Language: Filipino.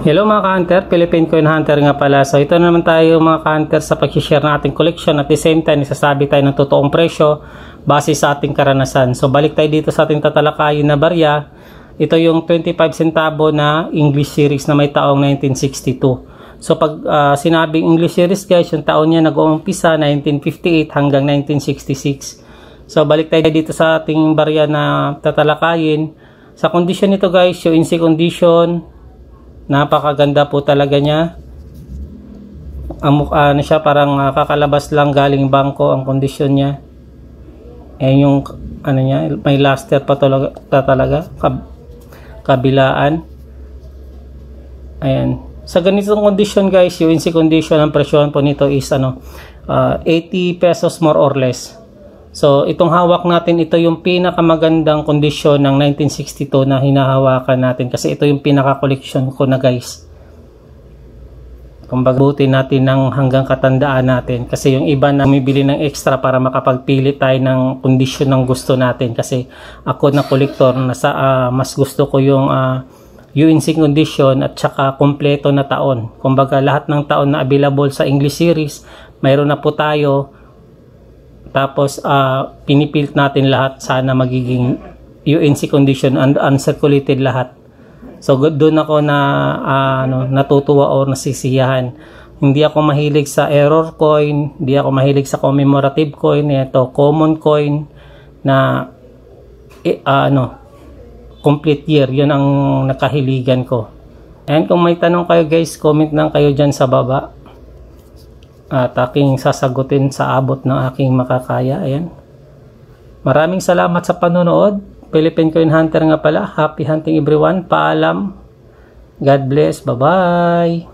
Hello mga ka-hunter, Philippine Coin Hunter nga pala. So ito na naman tayo mga ka-hunter sa pag-share ng ating collection. At the same time, isasabi tayo ng totoong presyo base sa ating karanasan. So balik tayo dito sa ating tatalakayin na barya. Ito yung 25 centavo na English series na may taong 1962. So pag sinabing English series guys, yung taon niya nag-uumpisa 1958 hanggang 1966. So balik tayo dito sa ating barya na tatalakayin. Sa condition nito guys, yung INSI condition, napakaganda po talaga niya. Ang mukha na siya parang kakalabas lang galing bangko ang kondisyon niya. Yung ano niya, may luster pa talaga kabilaan. Ayan. Sa ganitong kondisyon guys, yung INSI condition, ang presyon po nito is 80 pesos more or less. So itong hawak natin, ito yung pinakamagandang kondisyon ng 1962 na hinahawakan natin kasi ito yung pinaka-collection ko na guys. Kumbaga buti natin ng hanggang katandaan natin kasi yung iba na bumibili ng extra para makapagpili tayo ng kondisyon ng gusto natin. Kasi ako na collector, mas gusto ko yung UNC condition at saka kompleto na taon. Kumbaga lahat ng taon na available sa English series, mayroon na po tayo. Tapos pinipilit natin lahat, sana magiging UNC condition and uncirculated lahat. So doon ako na natutuwa o nasisiyahan. Hindi ako mahilig sa error coin, hindi ako mahilig sa commemorative coin. Ito common coin na complete year, yun ang nakahiligan ko. And kung may tanong kayo guys, comment lang kayo dyan sa baba at aking sasagutin sa abot ng aking makakaya. Ayan. Maraming salamat sa panonood. Philippine Coin Hunter nga pala. Happy hunting everyone. Paalam. God bless. Bye-bye.